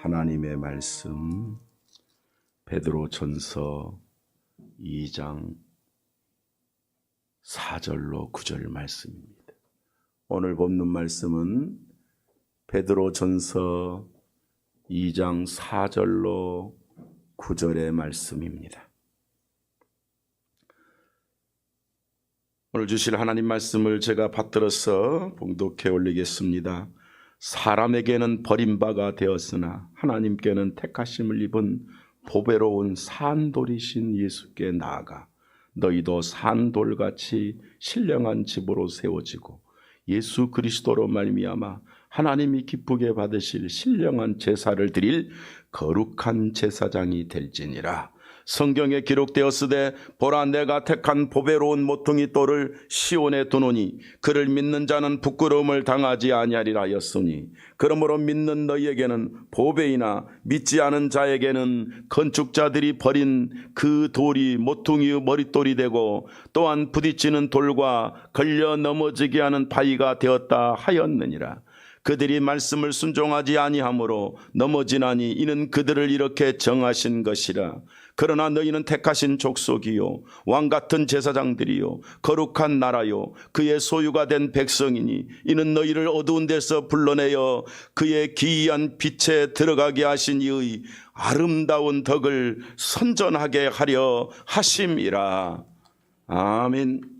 하나님의 말씀 베드로전서 2장 4절로 9절 말씀입니다. 오늘 본문 말씀은 베드로전서 2장 4절로 9절의 말씀입니다. 오늘 주실 하나님 말씀을 제가 받들어서 봉독해 올리겠습니다. 사람에게는 버림바가 되었으나 하나님께는 택하심을 입은 보배로운 산돌이신 예수께 나아가 너희도 산돌같이 신령한 집으로 세워지고 예수 그리스도로 말미암아 하나님이 기쁘게 받으실 신령한 제사를 드릴 거룩한 제사장이 될지니라. 성경에 기록되었으되 보라 내가 택한 보배로운 모퉁이 돌을 시온에 두노니 그를 믿는 자는 부끄러움을 당하지 아니하리라 하였으니 그러므로 믿는 너희에게는 보배이나 믿지 않은 자에게는 건축자들이 버린 그 돌이 모퉁이의 머릿돌이 되고 또한 부딪히는 돌과 걸려 넘어지게 하는 바위가 되었다 하였느니라. 그들이 말씀을 순종하지 아니하므로 넘어지나니 이는 그들을 이렇게 정하신 것이라. 그러나 너희는 택하신 족속이요 왕같은 제사장들이요 거룩한 나라요 그의 소유가 된 백성이니 이는 너희를 어두운 데서 불러내어 그의 기이한 빛에 들어가게 하신 이의 아름다운 덕을 선전하게 하려 하심이라. 아멘.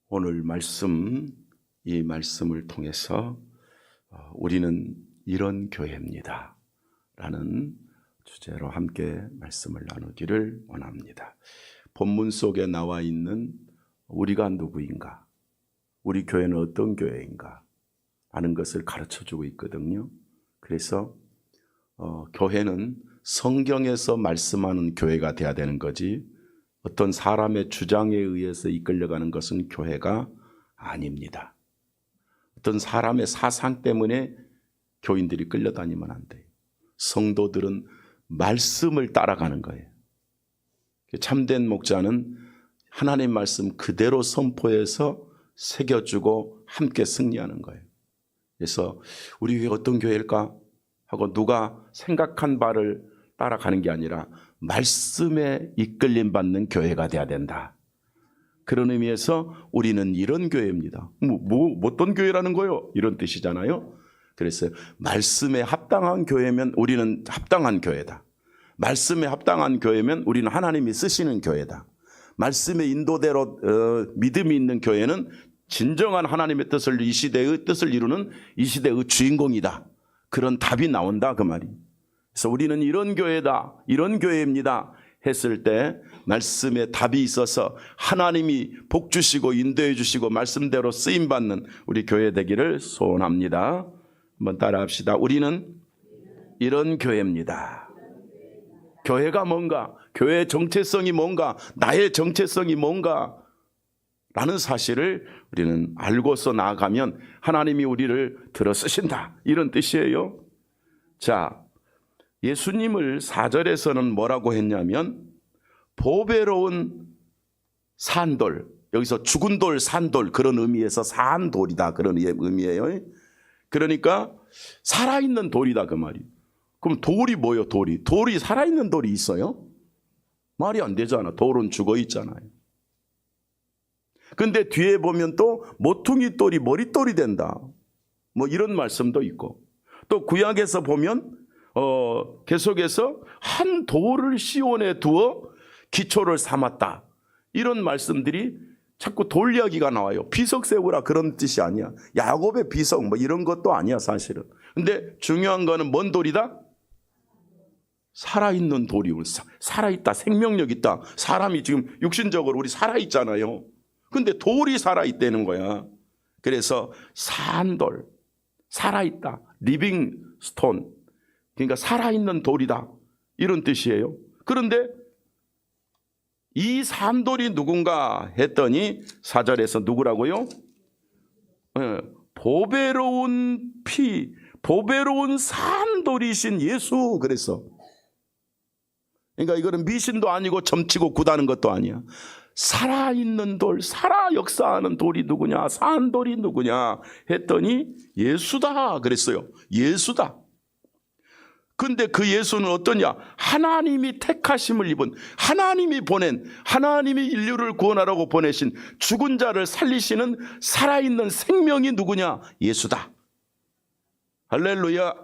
오늘 말씀, 이 말씀을 통해서 우리는 이런 교회입니다 라는 주제로 함께 말씀을 나누기를 원합니다. 본문 속에 나와 있는 우리가 누구인가, 우리 교회는 어떤 교회인가 하는 것을 가르쳐주고 있거든요. 그래서 교회는 성경에서 말씀하는 교회가 돼야 되는 거지 어떤 사람의 주장에 의해서 이끌려가는 것은 교회가 아닙니다. 어떤 사람의 사상 때문에 교인들이 끌려다니면 안 돼요. 성도들은 말씀을 따라가는 거예요. 참된 목자는 하나님 말씀 그대로 선포해서 새겨주고 함께 승리하는 거예요. 그래서 우리 교회 어떤 교회일까 하고 누가 생각한 바를 따라가는 게 아니라 말씀에 이끌림 받는 교회가 돼야 된다. 그런 의미에서 우리는 이런 교회입니다. 어떤 교회라는 거요? 이런 뜻이잖아요. 그래서 말씀에 합당한 교회면 우리는 합당한 교회다. 말씀에 합당한 교회면 우리는 하나님이 쓰시는 교회다. 말씀의 인도대로 믿음이 있는 교회는 진정한 하나님의 뜻을 이 시대의 뜻을 이루는 이 시대의 주인공이다. 그런 답이 나온다 그 말이. 그래서 우리는 이런 교회다, 이런 교회입니다 했을 때 말씀에 답이 있어서 하나님이 복 주시고 인도해 주시고 말씀대로 쓰임받는 우리 교회 되기를 소원합니다. 한번 따라 합시다. 우리는 이런 교회입니다. 교회가 뭔가, 교회의 정체성이 뭔가, 나의 정체성이 뭔가 라는 사실을 우리는 알고서 나아가면 하나님이 우리를 들어 쓰신다 이런 뜻이에요. 자, 예수님을 4절에서는 뭐라고 했냐면 보배로운 산돌, 여기서 죽은 돌, 산돌 그런 의미에서 산돌이다 그런 의미예요. 그러니까 살아있는 돌이다 그 말이에요. 그럼 돌이 뭐예요? 돌이 살아있는 돌이 있어요? 말이 안 되잖아. 돌은 죽어 있잖아요. 근데 뒤에 보면 또 모퉁이 돌이 머릿돌이 된다 뭐 이런 말씀도 있고 또 구약에서 보면 계속해서 한 돌을 시온에 두어 기초를 삼았다 이런 말씀들이 자꾸 돌 이야기가 나와요. 비석 세우라 그런 뜻이 아니야. 야곱의 비석 뭐 이런 것도 아니야 사실은. 근데 중요한 거는 뭔 돌이다? 살아있는 돌이. 살아있다, 생명력 있다. 사람이 지금 육신적으로 우리 살아있잖아요. 근데 돌이 살아있다는 거야. 그래서 산돌, 살아있다, 리빙 스톤, 그러니까 살아있는 돌이다 이런 뜻이에요. 그런데 이 산돌이 누군가 했더니 4절에서 누구라고요? 보배로운 피, 보배로운 산돌이신 예수. 그래서 그러니까 이거는 미신도 아니고 점치고 구다는 것도 아니야. 살아있는 돌, 살아 역사하는 돌이 누구냐, 산 돌이 누구냐 했더니 예수다 그랬어요. 예수다. 근데 그 예수는 어떠냐? 하나님이 택하심을 입은, 하나님이 보낸, 하나님이 인류를 구원하라고 보내신 죽은 자를 살리시는 살아있는 생명이 누구냐? 예수다. 할렐루야.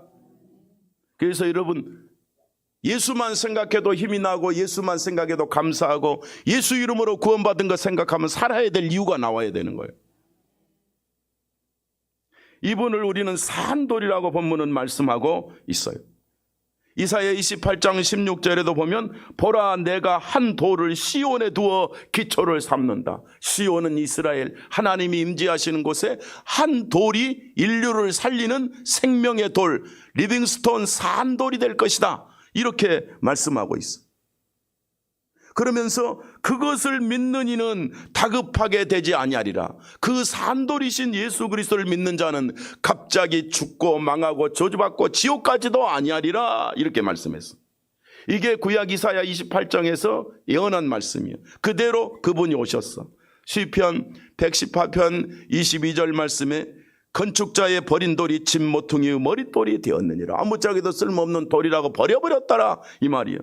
그래서 여러분, 예수만 생각해도 힘이 나고 예수만 생각해도 감사하고 예수 이름으로 구원받은 거 생각하면 살아야 될 이유가 나와야 되는 거예요. 이분을 우리는 산돌이라고 본문은 말씀하고 있어요. 이사야 28장 16절에도 보면 보라 내가 한 돌을 시온에 두어 기초를 삼는다. 시온은 이스라엘, 하나님이 임재하시는 곳에 한 돌이 인류를 살리는 생명의 돌, 리빙스톤 산돌이 될 것이다. 이렇게 말씀하고 있어. 그러면서 그것을 믿는 이는 다급하게 되지 아니하리라. 그 산돌이신 예수 그리스도를 믿는 자는 갑자기 죽고 망하고 저주받고 지옥까지도 아니하리라. 이렇게 말씀했어. 이게 구약 이사야 28장에서 예언한 말씀이에요. 그대로 그분이 오셨어. 시편 118편 22절 말씀에 건축자의 버린 돌이 집 모퉁이의 머릿돌이 되었느니라. 아무짝에도 쓸모없는 돌이라고 버려버렸더라 이 말이에요.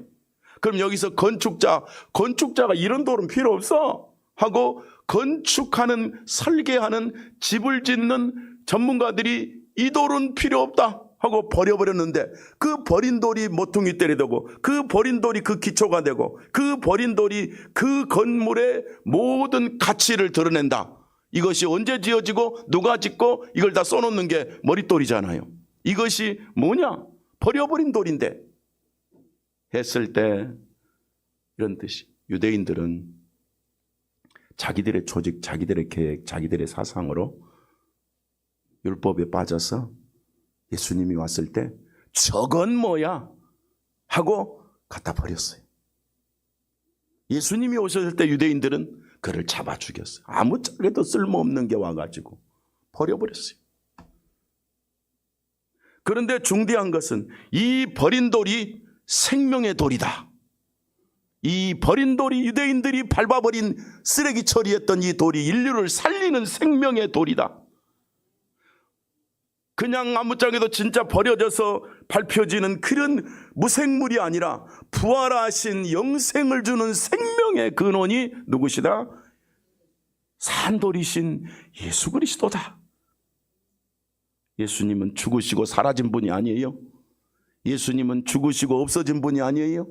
그럼 여기서 건축자가 이런 돌은 필요 없어 하고 건축하는, 설계하는, 집을 짓는 전문가들이 이 돌은 필요 없다 하고 버려버렸는데 그 버린 돌이 모퉁이 떼리 되고 그 버린 돌이 그 기초가 되고 그 버린 돌이 그 건물의 모든 가치를 드러낸다. 이것이 언제 지어지고 누가 짓고 이걸 다 써놓는 게 머릿돌이잖아요. 이것이 뭐냐? 버려버린 돌인데 했을 때 이런 뜻이, 유대인들은 자기들의 조직, 자기들의 계획, 자기들의 사상으로 율법에 빠져서 예수님이 왔을 때 저건 뭐야? 하고 갖다 버렸어요. 예수님이 오셨을 때 유대인들은 그를 잡아 죽였어요. 아무짝에도 쓸모없는 게 와가지고 버려버렸어요. 그런데 중대한 것은 이 버린 돌이 생명의 돌이다. 이 버린 돌이, 유대인들이 밟아버린 쓰레기 처리했던 이 돌이 인류를 살리는 생명의 돌이다. 그냥 아무짝에도 진짜 버려져서 밟혀지는 그런 무생물이 아니라 부활하신 영생을 주는 생명의 근원이 누구시다? 산돌이신 예수 그리스도다. 예수님은 죽으시고 사라진 분이 아니에요. 예수님은 죽으시고 없어진 분이 아니에요.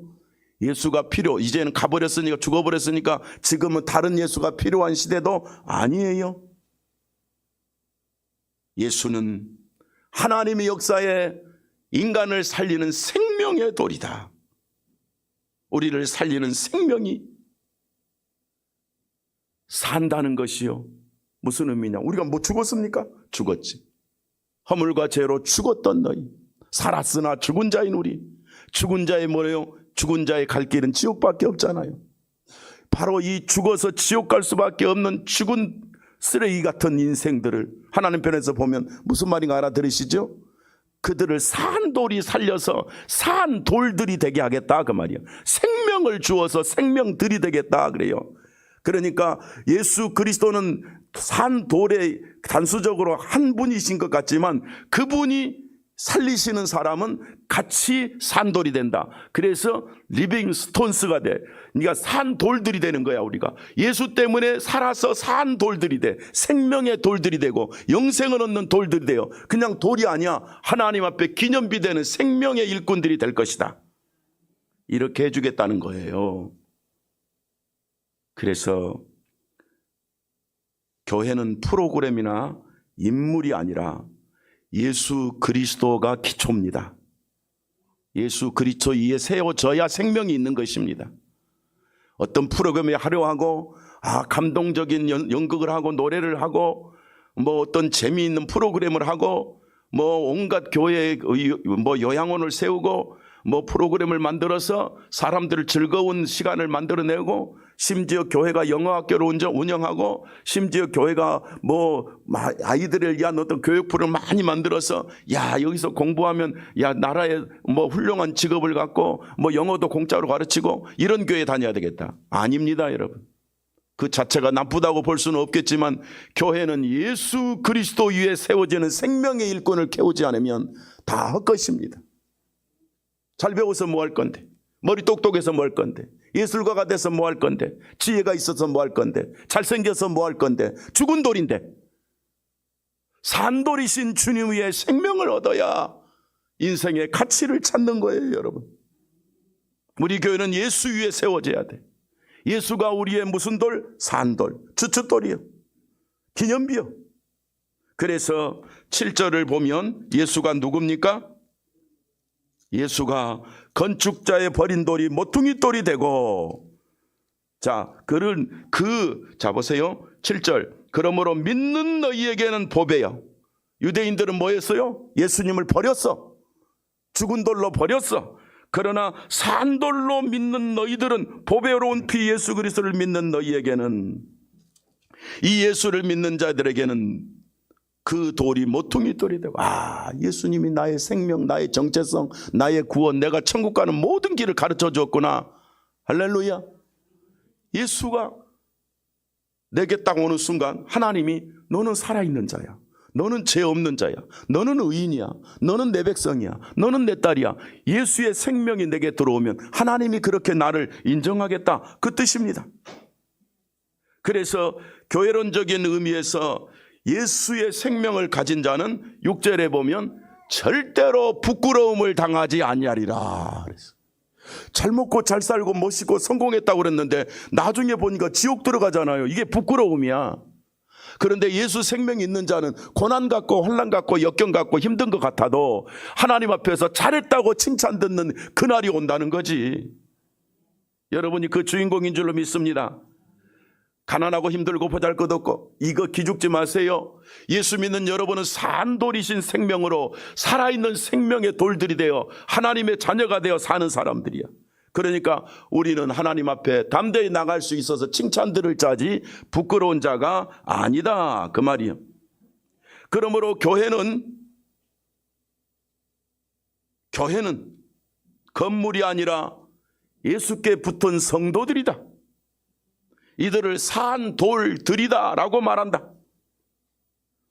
예수가 이제는 가버렸으니까, 죽어버렸으니까 지금은 다른 예수가 필요한 시대도 아니에요. 예수는 하나님의 역사에 인간을 살리는 생명의 돌이다. 우리를 살리는 생명이 산다는 것이요. 무슨 의미냐? 우리가 뭐 죽었습니까? 죽었지. 허물과 죄로 죽었던 너희, 살았으나 죽은 자인 우리. 죽은 자의 뭐래요? 죽은 자의 갈 길은 지옥밖에 없잖아요. 바로 이 죽어서 지옥 갈 수밖에 없는 죽은 쓰레기 같은 인생들을 하나님 편에서 보면 무슨 말인가 알아들으시죠? 그들을 산돌이 살려서 산돌들이 되게 하겠다 그 말이에요. 생명을 주어서 생명들이 되겠다 그래요. 그러니까 예수 그리스도는 산돌의 단수적으로 한 분이신 것 같지만 그분이 살리시는 사람은 같이 산돌이 된다. 그래서 리빙 스톤스가 돼. 그러니까 산돌들이 되는 거야. 우리가 예수 때문에 살아서 산돌들이 돼. 생명의 돌들이 되고 영생을 얻는 돌들이 돼요. 그냥 돌이 아니야. 하나님 앞에 기념비 되는 생명의 일꾼들이 될 것이다. 이렇게 해주겠다는 거예요. 그래서 교회는 프로그램이나 인물이 아니라 예수 그리스도가 기초입니다. 예수 그리스도 위에 세워져야 생명이 있는 것입니다. 어떤 프로그램에 하려하고 감동적인 연극을 하고 노래를 하고 뭐 어떤 재미있는 프로그램을 하고 뭐 온갖 교회에 뭐 요양원을 세우고 뭐 프로그램을 만들어서 사람들을 즐거운 시간을 만들어내고 심지어 교회가 영어학교를 운영하고 심지어 교회가 뭐 아이들을 위한 어떤 교육 프로를 많이 만들어서 야 여기서 공부하면 야 나라에 뭐 훌륭한 직업을 갖고 뭐 영어도 공짜로 가르치고 이런 교회 다녀야 되겠다. 아닙니다 여러분. 그 자체가 나쁘다고 볼 수는 없겠지만 교회는 예수 그리스도 위에 세워지는 생명의 일꾼을 깨우지 않으면 다 헛것입니다. 잘 배워서 뭐 할 건데, 머리 똑똑해서 뭐 할 건데, 예술가가 돼서 뭐 할 건데, 지혜가 있어서 뭐 할 건데, 잘생겨서 뭐 할 건데, 죽은 돌인데. 산돌이신 주님 위에 생명을 얻어야 인생의 가치를 찾는 거예요, 여러분. 우리 교회는 예수 위에 세워져야 돼. 예수가 우리의 무슨 돌? 산돌, 주춧돌이요, 기념비요. 그래서 7절을 보면 예수가 누굽니까? 예수가 건축자의 버린 돌이 모퉁이 돌이 되고, 자 보세요. 7절. 그러므로 믿는 너희에게는 보배요. 유대인들은 뭐 했어요? 예수님을 버렸어. 죽은 돌로 버렸어. 그러나 산돌로 믿는 너희들은, 보배로운 피 예수 그리스도를 믿는 너희에게는, 이 예수를 믿는 자들에게는 그 돌이 모퉁이 돌이 되고, 예수님이 나의 생명, 나의 정체성, 나의 구원, 내가 천국 가는 모든 길을 가르쳐 주었구나. 할렐루야. 예수가 내게 딱 오는 순간 하나님이 너는 살아있는 자야, 너는 죄 없는 자야, 너는 의인이야, 너는 내 백성이야, 너는 내 딸이야. 예수의 생명이 내게 들어오면 하나님이 그렇게 나를 인정하겠다, 그 뜻입니다. 그래서 교회론적인 의미에서 예수의 생명을 가진 자는 6절에 보면 절대로 부끄러움을 당하지 아니하리라 그랬어. 잘 먹고 잘 살고 멋있고 성공했다고 그랬는데 나중에 보니까 지옥 들어가잖아요. 이게 부끄러움이야. 그런데 예수 생명이 있는 자는 고난 갖고 환난 갖고 역경 갖고 힘든 것 같아도 하나님 앞에서 잘했다고 칭찬 듣는 그날이 온다는 거지. 여러분이 그 주인공인 줄로 믿습니다. 가난하고 힘들고 보잘것없고 이거 기죽지 마세요. 예수 믿는 여러분은 산돌이신 생명으로 살아있는 생명의 돌들이 되어 하나님의 자녀가 되어 사는 사람들이야. 그러니까 우리는 하나님 앞에 담대히 나갈 수 있어서 칭찬 들을 자지 부끄러운 자가 아니다, 그 말이에요. 그러므로 교회는 건물이 아니라 예수께 붙은 성도들이다. 이들을 산돌들이다 라고 말한다.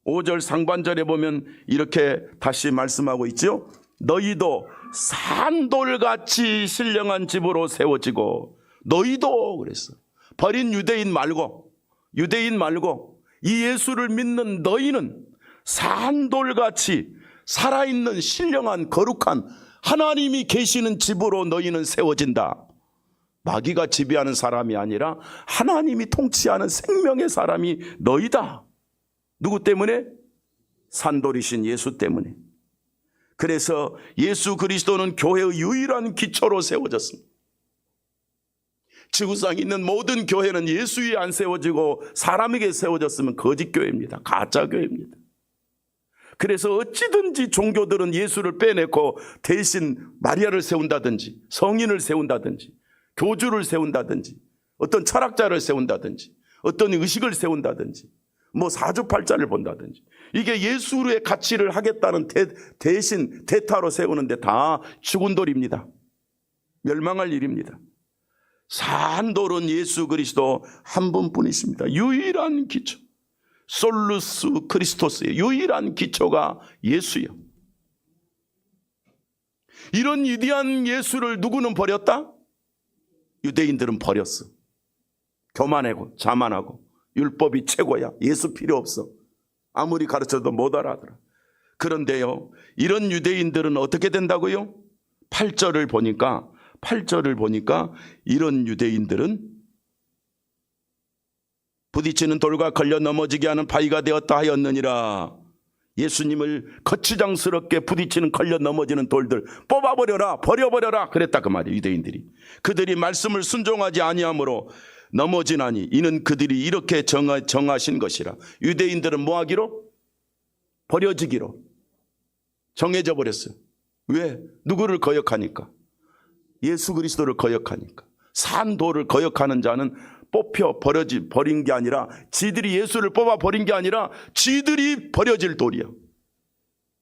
5절 상반절에 보면 이렇게 다시 말씀하고 있죠. 너희도 산돌같이 신령한 집으로 세워지고, 너희도 그랬어. 버린 유대인 말고 이 예수를 믿는 너희는 산돌같이 살아있는 신령한 거룩한 하나님이 계시는 집으로 너희는 세워진다. 마귀가 지배하는 사람이 아니라 하나님이 통치하는 생명의 사람이 너희다. 누구 때문에? 산돌이신 예수 때문에. 그래서 예수 그리스도는 교회의 유일한 기초로 세워졌습니다. 지구상에 있는 모든 교회는 예수 위에 안 세워지고 사람에게 세워졌으면 거짓교회입니다. 가짜교회입니다. 그래서 어찌든지 종교들은 예수를 빼내고 대신 마리아를 세운다든지 성인을 세운다든지 교주를 세운다든지 어떤 철학자를 세운다든지 어떤 의식을 세운다든지 뭐 사주팔자를 본다든지, 이게 예수의 가치를 하겠다는 대신 대타로 세우는데 다 죽은 돌입니다. 멸망할 일입니다. 산돌은 예수 그리스도 한 분뿐이십니다. 유일한 기초, 솔루스 크리스토스의 유일한 기초가 예수요. 이런 위대한 예수를 누구는 버렸다? 유대인들은 버렸어. 교만하고 자만하고 율법이 최고야, 예수 필요 없어, 아무리 가르쳐도 못 알아들어. 그런데요, 이런 유대인들은 어떻게 된다고요? 8절을 보니까 이런 유대인들은 부딪히는 돌과 걸려 넘어지게 하는 바위가 되었다 하였느니라. 예수님을 거추장스럽게 부딪히는 걸려 넘어지는 돌들 뽑아버려라, 버려버려라 그랬다, 그 말이에요. 유대인들이 그들이 말씀을 순종하지 아니하므로 넘어지나니 이는 그들이 이렇게 정하신 것이라. 유대인들은 뭐 하기로? 버려지기로 정해져 버렸어요. 왜? 누구를 거역하니까? 예수 그리스도를 거역하니까. 산돌을 거역하는 자는 뽑혀 버린 게 아니라, 지들이 예수를 뽑아 버린 게 아니라 지들이 버려질 돌이야.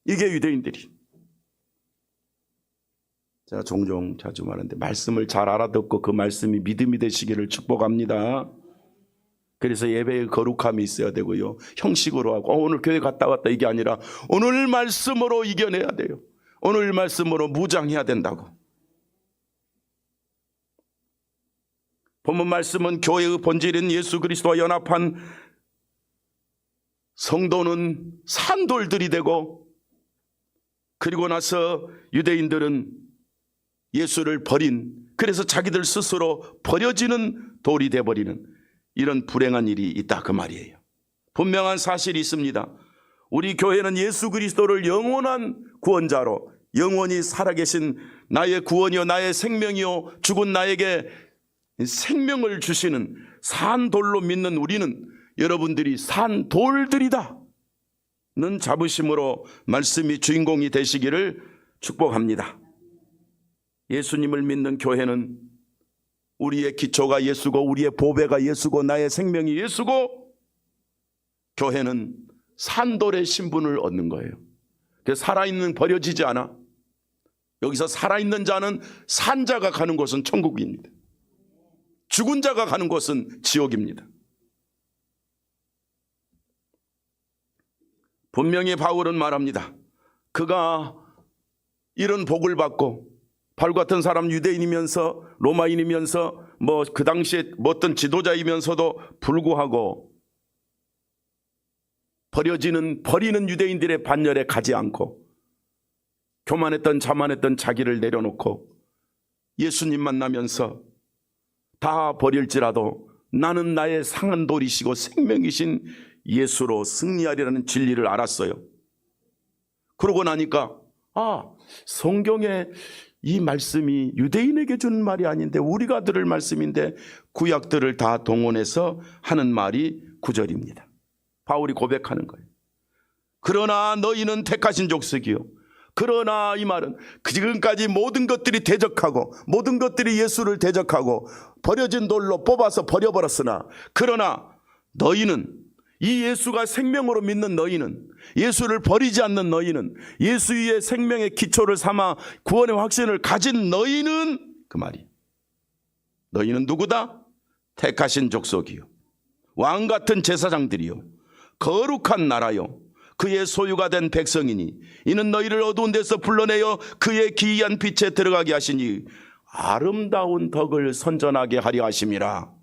이게 유대인들이. 제가 종종 자주 말하는데 말씀을 잘 알아듣고 그 말씀이 믿음이 되시기를 축복합니다. 그래서 예배의 거룩함이 있어야 되고요. 형식으로 하고 오늘 교회 갔다 왔다 이게 아니라 오늘 말씀으로 이겨내야 돼요. 오늘 말씀으로 무장해야 된다고. 본문 말씀은 교회의 본질인 예수 그리스도와 연합한 성도는 산돌들이 되고, 그리고 나서 유대인들은 예수를 버린, 그래서 자기들 스스로 버려지는 돌이 되어버리는 이런 불행한 일이 있다 그 말이에요. 분명한 사실이 있습니다. 우리 교회는 예수 그리스도를 영원한 구원자로, 영원히 살아계신 나의 구원이요 나의 생명이요 죽은 나에게 생명을 주시는 산돌로 믿는 우리는 여러분들이 산돌들이다 는 자부심으로 말씀이 주인공이 되시기를 축복합니다. 예수님을 믿는 교회는 우리의 기초가 예수고, 우리의 보배가 예수고, 나의 생명이 예수고, 교회는 산돌의 신분을 얻는 거예요. 그래서 살아있는 버려지지 않아. 여기서 살아있는 자는 산자가 가는 곳은 천국입니다. 죽은 자가 가는 곳은 지옥입니다. 분명히 바울은 말합니다. 그가 이런 복을 받고, 바울 같은 사람 유대인이면서 로마인이면서 그 당시에 어떤 지도자이면서도 불구하고 버리는 유대인들의 반열에 가지 않고 교만했던 자만했던 자기를 내려놓고 예수님 만나면서 다 버릴지라도 나는 나의 상한 돌이시고 생명이신 예수로 승리하리라는 진리를 알았어요. 그러고 나니까 성경에 이 말씀이 유대인에게 주는 말이 아닌데 우리가 들을 말씀인데 구약들을 다 동원해서 하는 말이 9절입니다. 바울이 고백하는 거예요. 그러나 너희는 택하신 족속이요. 그러나 이 말은 지금까지 모든 것들이 대적하고 모든 것들이 예수를 대적하고 버려진 돌로 뽑아서 버려버렸으나, 그러나 너희는, 이 예수가 생명으로 믿는 너희는, 예수를 버리지 않는 너희는, 예수 위에 생명의 기초를 삼아 구원의 확신을 가진 너희는, 그 말이 너희는 누구다? 택하신 족속이요, 왕같은 제사장들이요, 거룩한 나라요, 그의 소유가 된 백성이니 이는 너희를 어두운 데서 불러내어 그의 기이한 빛에 들어가게 하시니 아름다운 덕을 선전하게 하려 하심이라.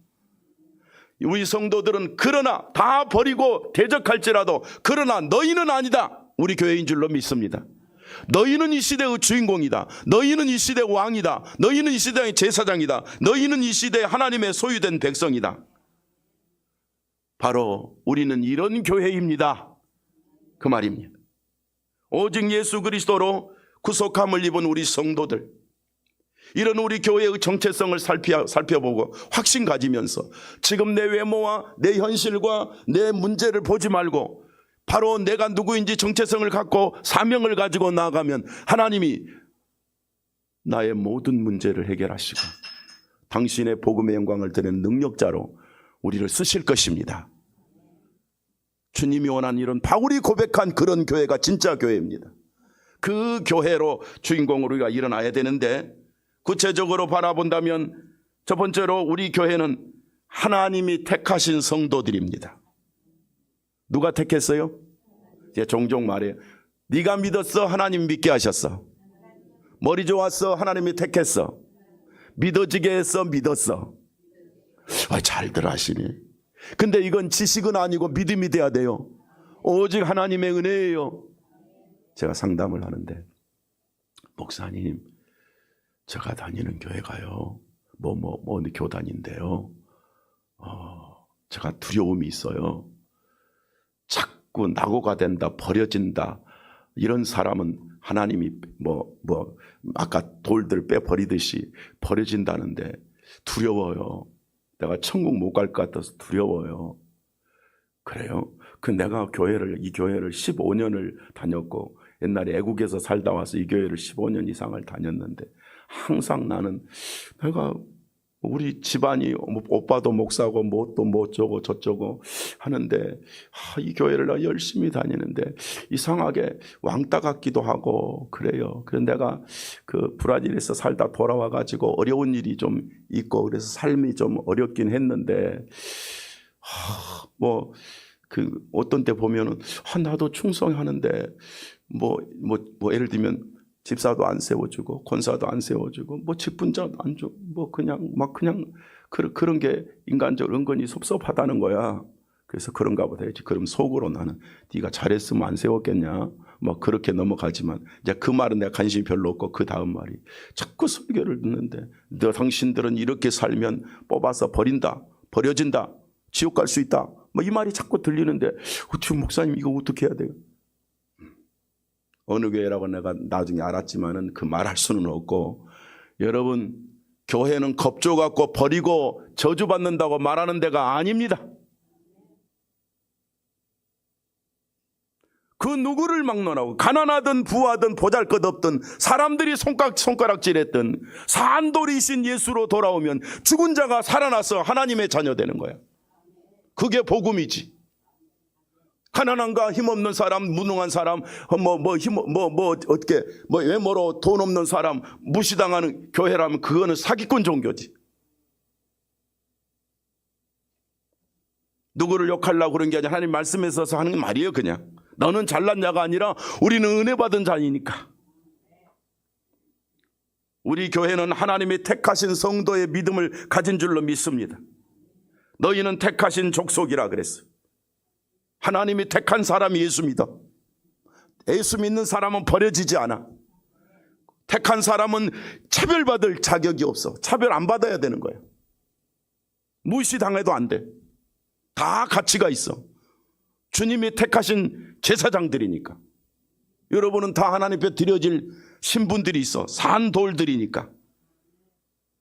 우리 성도들은 그러나 다 버리고 대적할지라도 그러나 너희는 아니다, 우리 교회인 줄로 믿습니다. 너희는 이 시대의 주인공이다. 너희는 이 시대의 왕이다. 너희는 이 시대의 제사장이다. 너희는 이 시대의 하나님의 소유된 백성이다. 바로 우리는 이런 교회입니다, 그 말입니다. 오직 예수 그리스도로 구속함을 입은 우리 성도들, 이런 우리 교회의 정체성을 살펴보고 확신 가지면서 지금 내 외모와 내 현실과 내 문제를 보지 말고 바로 내가 누구인지 정체성을 갖고 사명을 가지고 나아가면 하나님이 나의 모든 문제를 해결하시고 당신의 복음의 영광을 드리는 능력자로 우리를 쓰실 것입니다. 주님이 원하는 이런 바울이 고백한 그런 교회가 진짜 교회입니다. 그 교회로 주인공으로 우리가 일어나야 되는데, 구체적으로 바라본다면 첫 번째로 우리 교회는 하나님이 택하신 성도들입니다. 누가 택했어요? 제가 종종 말해요. 네가 믿었어? 하나님 믿게 하셨어. 머리 좋았어? 하나님이 택했어. 믿어지게 했어? 믿었어. 잘들 하시네. 근데 이건 지식은 아니고 믿음이 돼야 돼요. 오직 하나님의 은혜예요. 제가 상담을 하는데, 목사님, 제가 다니는 교회가요 어느 교단인데요, 제가 두려움이 있어요. 자꾸 낙오가 된다, 버려진다, 이런 사람은 하나님이 아까 돌들 빼버리듯이 버려진다는데 두려워요. 내가 천국 못 갈 것 같아서 두려워요. 그래요? 내가 이 교회를 15년을 다녔고, 옛날에 애국에서 살다 와서 이 교회를 15년 이상을 다녔는데, 항상 나는 내가 우리 집안이 오빠도 목사고 뭐 어쩌고 저쩌고 하는데, 이 교회를 나 열심히 다니는데 이상하게 왕따 같기도 하고 그래요. 그래서 내가 그 브라질에서 살다 돌아와 가지고 어려운 일이 좀 있고 그래서 삶이 좀 어렵긴 했는데, 어떤 때 보면은 나도 충성하는데 예를 들면 집사도 안 세워주고 권사도 안 세워주고 직분자도 안 주고 그런 게 인간적으로 은근히 섭섭하다는 거야. 그래서 그런가 보다 했지. 그럼 속으로 나는 네가 잘했으면 안 세웠겠냐 그렇게 넘어가지만 이제 그 말은 내가 관심이 별로 없고, 그 다음 말이 자꾸 설교를 듣는데 당신들은 이렇게 살면 뽑아서 버려진다, 지옥 갈 수 있다, 이 말이 자꾸 들리는데 지금 목사님 이거 어떻게 해야 돼요? 어느 교회라고 내가 나중에 알았지만은 그 말할 수는 없고, 여러분 교회는 겁줘 갖고 버리고 저주받는다고 말하는 데가 아닙니다. 그 누구를 막론하고 가난하든 부하든 보잘것없든 사람들이 손가락질했던 산돌이신 예수로 돌아오면 죽은 자가 살아나서 하나님의 자녀 되는 거야. 그게 복음이지. 가난한가 힘없는 사람, 무능한 사람, 외모로 돈 없는 사람 무시당하는 교회라면 그거는 사기꾼 종교지. 누구를 욕하려고 그런 게 아니라 하나님 말씀에 있어서 하는 말이에요. 그냥 너는 잘난 자가 아니라 우리는 은혜 받은 자이니까. 우리 교회는 하나님이 택하신 성도의 믿음을 가진 줄로 믿습니다. 너희는 택하신 족속이라 그랬어요. 하나님이 택한 사람이 예수 믿어. 예수 믿는 사람은 버려지지 않아. 택한 사람은 차별받을 자격이 없어. 차별 안 받아야 되는 거야. 무시당해도 안 돼. 다 가치가 있어. 주님이 택하신 제사장들이니까. 여러분은 다 하나님 앞에 드려질 신분들이 있어. 산돌들이니까.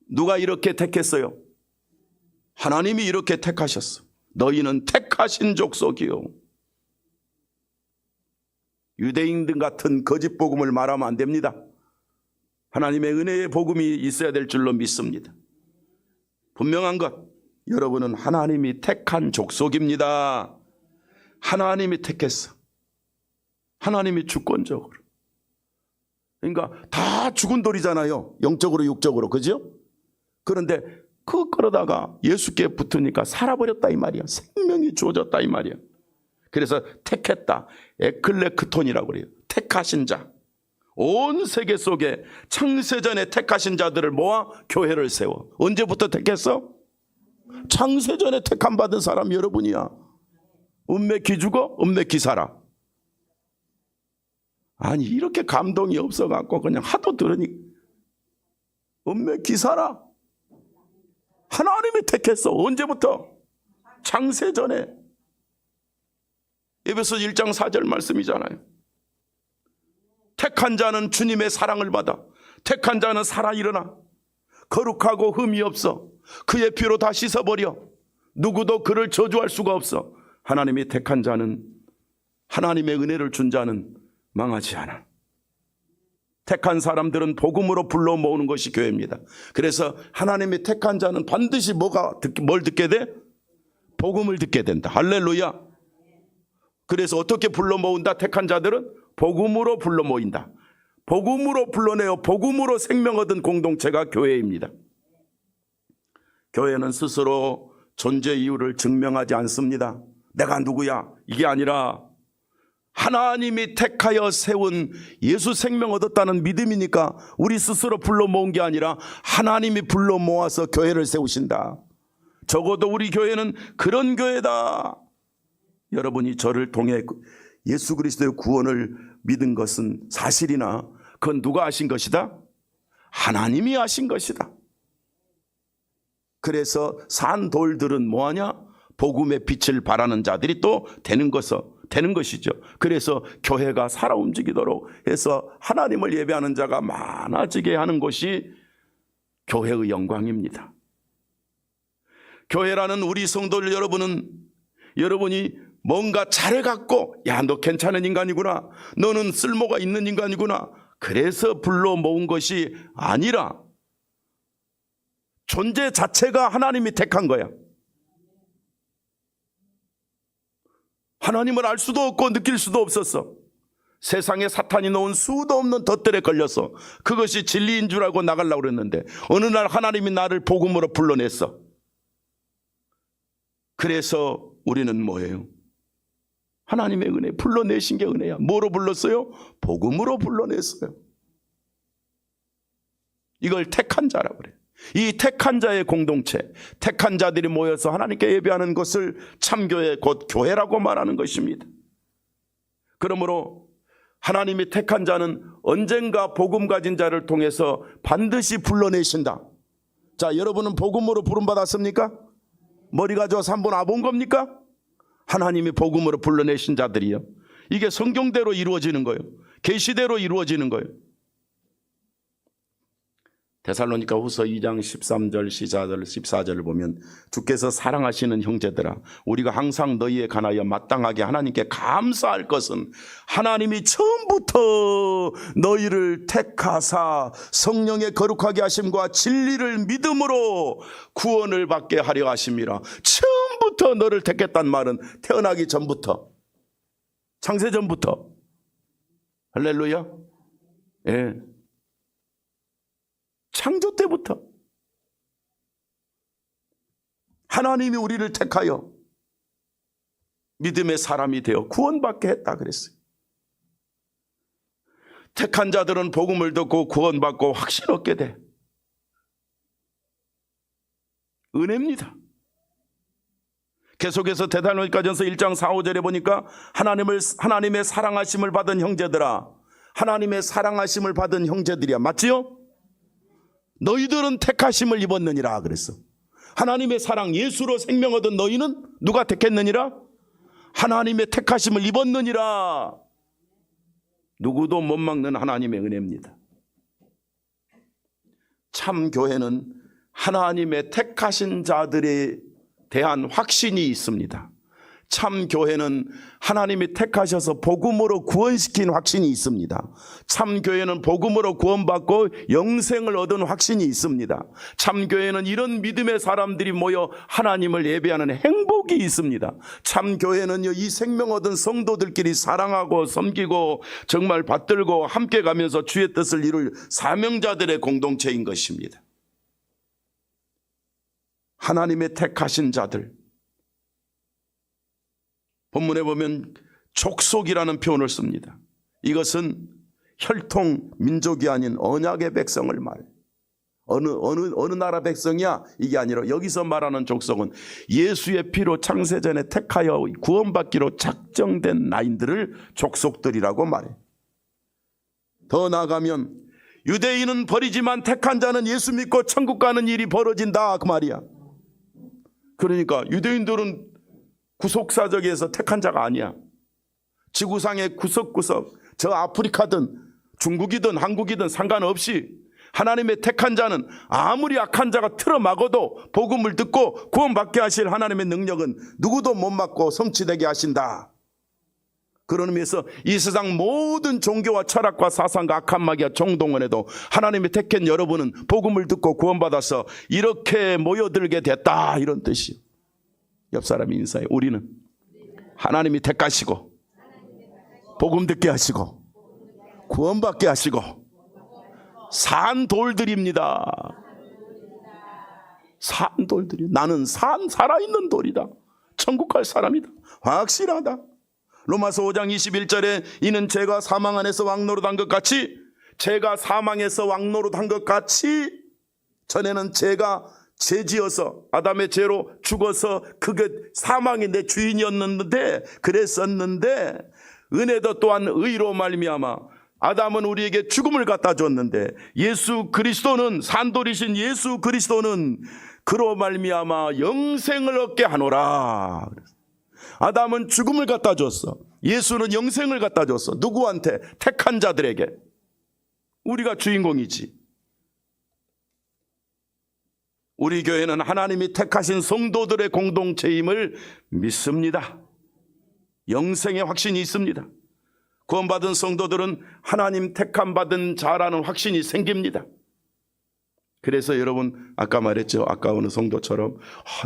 누가 이렇게 택했어요? 하나님이 이렇게 택하셨어. 너희는 택하신 족속이요. 유대인들 같은 거짓 복음을 말하면 안 됩니다. 하나님의 은혜의 복음이 있어야 될 줄로 믿습니다. 분명한 것, 여러분은 하나님이 택한 족속입니다. 하나님이 택했어. 하나님이 주권적으로. 그러니까 다 죽은 돌이잖아요. 영적으로 육적으로. 그죠? 그런데 그러다가 예수께 붙으니까 살아버렸다 이 말이야. 생명이 주어졌다 이 말이야. 그래서 택했다. 에클레크톤이라고 그래요. 택하신 자. 온 세계 속에 창세전에 택하신 자들을 모아 교회를 세워. 언제부터 택했어? 창세전에 택함 받은 사람 여러분이야. 은맥기 죽어? 은맥기 살아. 아니 이렇게 감동이 없어갖고 그냥 하도 들으니 은맥기 살아. 하나님이 택했어. 언제부터? 창세전에. 에베소서 1장 4절 말씀이잖아요. 택한 자는 주님의 사랑을 받아. 택한 자는 살아 일어나. 거룩하고 흠이 없어. 그의 피로 다 씻어버려. 누구도 그를 저주할 수가 없어. 하나님이 택한 자는, 하나님의 은혜를 준 자는 망하지 않아. 택한 사람들은 복음으로 불러 모으는 것이 교회입니다. 그래서 하나님이 택한 자는 반드시 뭘 듣게 돼? 복음을 듣게 된다. 할렐루야. 그래서 어떻게 불러 모은다? 택한 자들은 복음으로 불러 모인다. 복음으로 불러내어 복음으로 생명 얻은 공동체가 교회입니다. 교회는 스스로 존재 이유를 증명하지 않습니다. 내가 누구야? 이게 아니라 하나님이 택하여 세운 예수 생명 얻었다는 믿음이니까 우리 스스로 불러 모은 게 아니라 하나님이 불러 모아서 교회를 세우신다. 적어도 우리 교회는 그런 교회다. 여러분이 저를 통해 예수 그리스도의 구원을 믿은 것은 사실이나 그건 누가 하신 것이다? 하나님이 하신 것이다. 그래서 산돌들은 뭐하냐? 복음의 빛을 발하는 자들이 또 되는 것이죠. 그래서 교회가 살아 움직이도록 해서 하나님을 예배하는 자가 많아지게 하는 것이 교회의 영광입니다. 교회라는 우리 성도들 여러분이 뭔가 잘해갖고 야, 너 괜찮은 인간이구나, 너는 쓸모가 있는 인간이구나, 그래서 불러 모은 것이 아니라 존재 자체가 하나님이 택한 거야. 하나님을 알 수도 없고 느낄 수도 없었어. 세상에 사탄이 놓은 수도 없는 덫들에 걸려서 그것이 진리인 줄 알고 나가려고 그랬는데 어느 날 하나님이 나를 복음으로 불러냈어. 그래서 우리는 뭐예요? 하나님의 은혜, 불러내신 게 은혜야. 뭐로 불렀어요? 복음으로 불러냈어요. 이걸 택한 자라고 그래요. 이 택한 자의 공동체, 택한 자들이 모여서 하나님께 예배하는 것을 참교회, 곧 교회라고 말하는 것입니다. 그러므로 하나님이 택한 자는 언젠가 복음 가진 자를 통해서 반드시 불러내신다. 자, 여러분은 복음으로 부름받았습니까? 머리가 좋아서 한번 와본 겁니까? 하나님이 복음으로 불러내신 자들이요. 이게 성경대로 이루어지는 거예요. 계시대로 이루어지는 거예요. 데살로니가 후서 2장 13절 14절을 보면 주께서 사랑하시는 형제들아 우리가 항상 너희에 관하여 마땅하게 하나님께 감사할 것은 하나님이 처음부터 너희를 택하사 성령의 거룩하게 하심과 진리를 믿음으로 구원을 받게 하려 하심이라. 처음부터 너를 택했단 말은 태어나기 전부터, 창세전부터. 할렐루야. 예. 창조 때부터 하나님이 우리를 택하여 믿음의 사람이 되어 구원받게 했다 그랬어요. 택한 자들은 복음을 듣고 구원받고 확신 얻게 돼. 은혜입니다. 계속해서 데살로니가전서 1장 4, 5절에 보니까 하나님의 사랑하심을 받은 형제들아, 하나님의 사랑하심을 받은 형제들이야. 맞지요? 너희들은 택하심을 입었느니라 그랬어. 하나님의 사랑, 예수로 생명 얻은 너희는 누가 택했느니라? 하나님의 택하심을 입었느니라. 누구도 못 막는 하나님의 은혜입니다. 참 교회는 하나님의 택하신 자들에 대한 확신이 있습니다. 참 교회는 하나님이 택하셔서 복음으로 구원시킨 확신이 있습니다. 참 교회는 복음으로 구원받고 영생을 얻은 확신이 있습니다. 참 교회는 이런 믿음의 사람들이 모여 하나님을 예배하는 행복이 있습니다. 참 교회는요, 이 생명 얻은 성도들끼리 사랑하고 섬기고 정말 받들고 함께 가면서 주의 뜻을 이룰 사명자들의 공동체인 것입니다. 하나님의 택하신 자들, 본문에 보면 족속이라는 표현을 씁니다. 이것은 혈통 민족이 아닌 언약의 백성을 말해. 어느 나라 백성이야? 이게 아니라 여기서 말하는 족속은 예수의 피로 창세전에 택하여 구원받기로 작정된 라인들을 족속들이라고 말해. 더 나아가면 유대인은 버리지만 택한 자는 예수 믿고 천국 가는 일이 벌어진다 그 말이야. 그러니까 유대인들은 구속사적에서 택한 자가 아니야. 지구상의 구석구석, 저 아프리카든 중국이든 한국이든 상관없이 하나님의 택한 자는 아무리 악한 자가 틀어막아도 복음을 듣고 구원받게 하실 하나님의 능력은 누구도 못 막고 성취되게 하신다. 그런 의미에서 이 세상 모든 종교와 철학과 사상과 악한 마귀와 종동원에도 하나님이 택한 여러분은 복음을 듣고 구원받아서 이렇게 모여들게 됐다, 이런 뜻이에요. 옆 사람이 인사해. 우리는 하나님이 택하시고 복음 듣게 하시고 구원받게 하시고 산 돌들입니다. 산 돌들이. 나는 살아있는 돌이다. 천국 갈 사람이다. 확실하다. 로마서 5장 21절에 이는 제가 사망 안에서 왕노릇한 것 같이, 제가 사망에서 왕노릇한 것 같이, 전에는 제가 죄지어서 아담의 죄로 죽어서 그게 사망이 내 주인이었는데 그랬었는데, 은혜도 또한 의로 말미암아 아담은 우리에게 죽음을 갖다 줬는데 예수 그리스도는, 산돌이신 예수 그리스도는 그로 말미암아 영생을 얻게 하노라. 아담은 죽음을 갖다 줬어. 예수는 영생을 갖다 줬어. 누구한테? 택한 자들에게. 우리가 주인공이지. 우리 교회는 하나님이 택하신 성도들의 공동체임을 믿습니다. 영생의 확신이 있습니다. 구원받은 성도들은 하나님 택함 받은 자라는 확신이 생깁니다. 그래서 여러분, 아까 말했죠. 아까 어느 성도처럼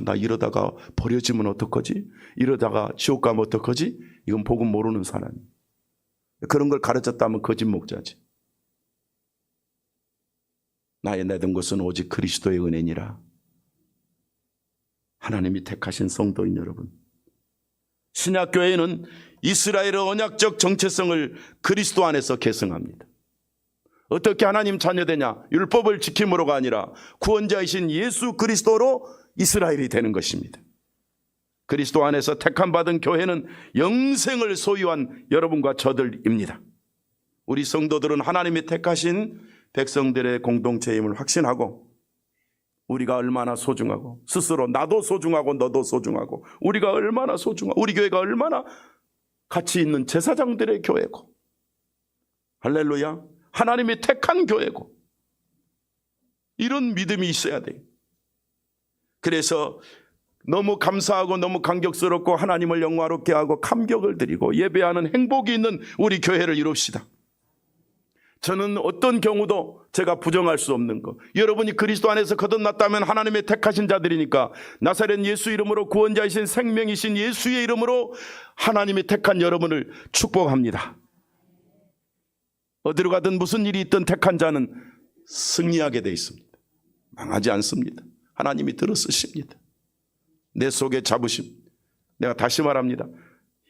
나 이러다가 버려지면 어떡하지? 이러다가 지옥 가면 어떡하지? 이건 복음 모르는 사람이에요. 그런 걸 가르쳤다면 거짓 목자지. 나의 내든 것은 오직 그리스도의 은혜니라. 하나님이 택하신 성도인 여러분, 신약교회는 이스라엘의 언약적 정체성을 그리스도 안에서 계승합니다. 어떻게 하나님 자녀되냐? 율법을 지킴으로가 아니라 구원자이신 예수 그리스도로 이스라엘이 되는 것입니다. 그리스도 안에서 택함받은 교회는 영생을 소유한 여러분과 저들입니다. 우리 성도들은 하나님이 택하신 백성들의 공동체임을 확신하고, 우리가 얼마나 소중하고, 스스로 나도 소중하고 너도 소중하고, 우리가 얼마나 소중하고 우리 교회가 얼마나 가치 있는 제사장들의 교회고, 할렐루야, 하나님이 택한 교회고, 이런 믿음이 있어야 돼요. 그래서 너무 감사하고 너무 감격스럽고 하나님을 영화롭게 하고 감격을 드리고 예배하는 행복이 있는 우리 교회를 이룹시다. 저는 어떤 경우도 제가 부정할 수 없는 것, 여러분이 그리스도 안에서 거듭났다면 하나님의 택하신 자들이니까 나사렛 예수 이름으로 구원자이신 생명이신 예수의 이름으로 하나님이 택한 여러분을 축복합니다. 어디로 가든 무슨 일이 있든 택한 자는 승리하게 돼 있습니다. 망하지 않습니다. 하나님이 들어쓰십니다. 내 속에 자부심, 내가 다시 말합니다.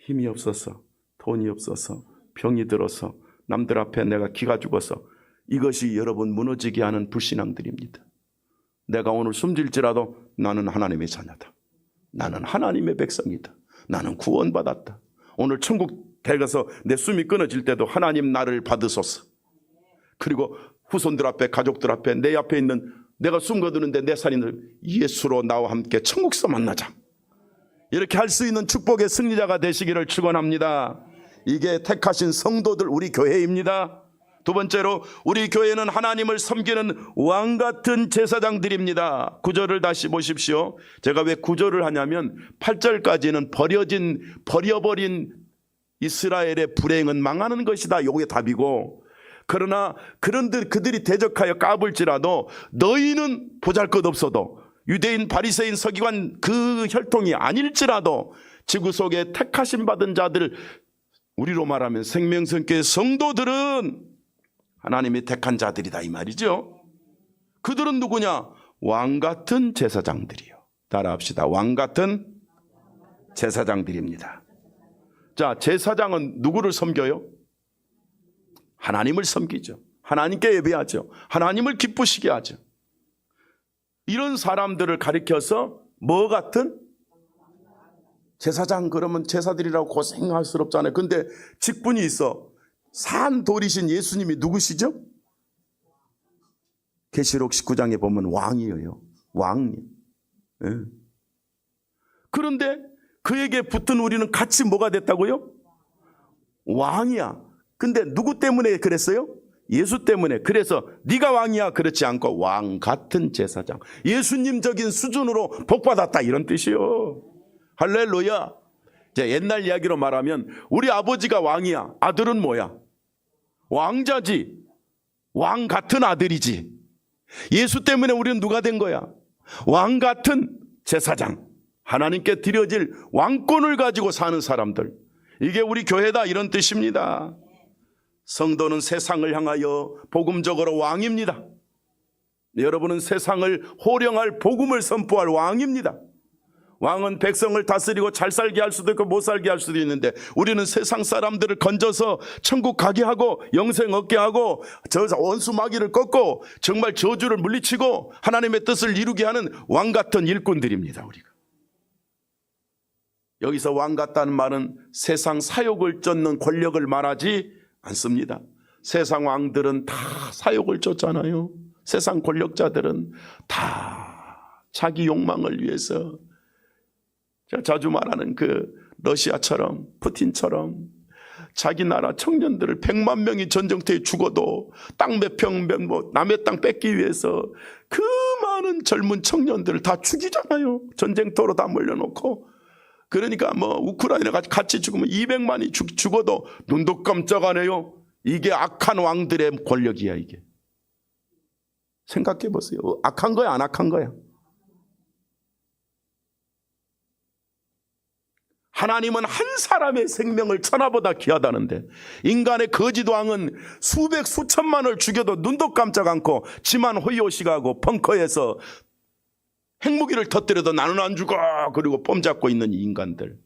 힘이 없어서, 돈이 없어서, 병이 들어서, 남들 앞에 내가 기가 죽어서, 이것이 여러분 무너지게 하는 불신앙들입니다. 내가 오늘 숨질지라도 나는 하나님의 자녀다, 나는 하나님의 백성이다, 나는 구원받았다, 오늘 천국 가서 내 숨이 끊어질 때도 하나님 나를 받으소서. 그리고 후손들 앞에, 가족들 앞에, 내 앞에 있는 내가 숨 거두는데 내 살인을 예수로 나와 함께 천국서 만나자, 이렇게 할 수 있는 축복의 승리자가 되시기를 축원합니다. 이게 택하신 성도들, 우리 교회입니다. 두 번째로, 우리 교회는 하나님을 섬기는 왕같은 제사장들입니다. 9절을 다시 보십시오. 제가 왜 9절을 하냐면 8절까지는 버려버린 이스라엘의 불행은 망하는 것이다, 요게 답이고, 그러나 그들이 대적하여 까불지라도 너희는 보잘것없어도, 유대인 바리새인 서기관 그 혈통이 아닐지라도 지구 속에 택하심 받은 자들, 우리로 말하면 생명성교회 성도들은 하나님이 택한 자들이다, 이 말이죠. 그들은 누구냐? 왕같은 제사장들이요. 따라합시다. 왕같은 제사장들입니다. 자, 제사장은 누구를 섬겨요? 하나님을 섬기죠. 하나님께 예배하죠. 하나님을 기쁘시게 하죠. 이런 사람들을 가리켜서 뭐 같은? 제사장, 그러면 제사들이라고 고생할스럽잖아요. 근데 직분이 있어. 산 돌이신 예수님이 누구시죠? 계시록 19장에 보면 왕이에요. 왕님. 네. 그런데 그에게 붙은 우리는 같이 뭐가 됐다고요? 왕이야. 근데 누구 때문에 그랬어요? 예수 때문에. 그래서 네가 왕이야 그렇지 않고 왕 같은 제사장, 예수님적인 수준으로 복받았다, 이런 뜻이요. 할렐루야. 옛날 이야기로 말하면 우리 아버지가 왕이야, 아들은 뭐야? 왕자지. 왕 같은 아들이지. 예수 때문에 우리는 누가 된 거야? 왕 같은 제사장, 하나님께 드려질 왕권을 가지고 사는 사람들, 이게 우리 교회다, 이런 뜻입니다. 성도는 세상을 향하여 복음적으로 왕입니다. 여러분은 세상을 호령할 복음을 선포할 왕입니다. 왕은 백성을 다스리고 잘 살게 할 수도 있고 못 살게 할 수도 있는데, 우리는 세상 사람들을 건져서 천국 가게 하고 영생 얻게 하고 저 원수 마귀를 꺾고 정말 저주를 물리치고 하나님의 뜻을 이루게 하는 왕 같은 일꾼들입니다. 우리가 여기서 왕 같다는 말은 세상 사욕을 쫓는 권력을 말하지 않습니다. 세상 왕들은 다 사욕을 쫓잖아요. 세상 권력자들은 다 자기 욕망을 위해서, 제가 자주 말하는 그 러시아처럼, 푸틴처럼 자기 나라 청년들을 100만 명이 전쟁터에 죽어도 땅 몇 평, 남의 땅 뺏기 위해서 그 많은 젊은 청년들을 다 죽이잖아요. 전쟁터로 다 몰려놓고. 그러니까 우크라이나가 같이 죽으면 200만이 죽어도 눈도 깜짝 안 해요. 이게 악한 왕들의 권력이야. 이게 생각해 보세요. 악한 거야, 안 악한 거야? 하나님은 한 사람의 생명을 천하보다 귀하다는데, 인간의 거짓 왕은 수백 수천만을 죽여도 눈도 깜짝 않고 지만 호요시가고 벙커에서 핵무기를 터뜨려도 나는 안 죽어. 그리고 뽐 잡고 있는 이 인간들.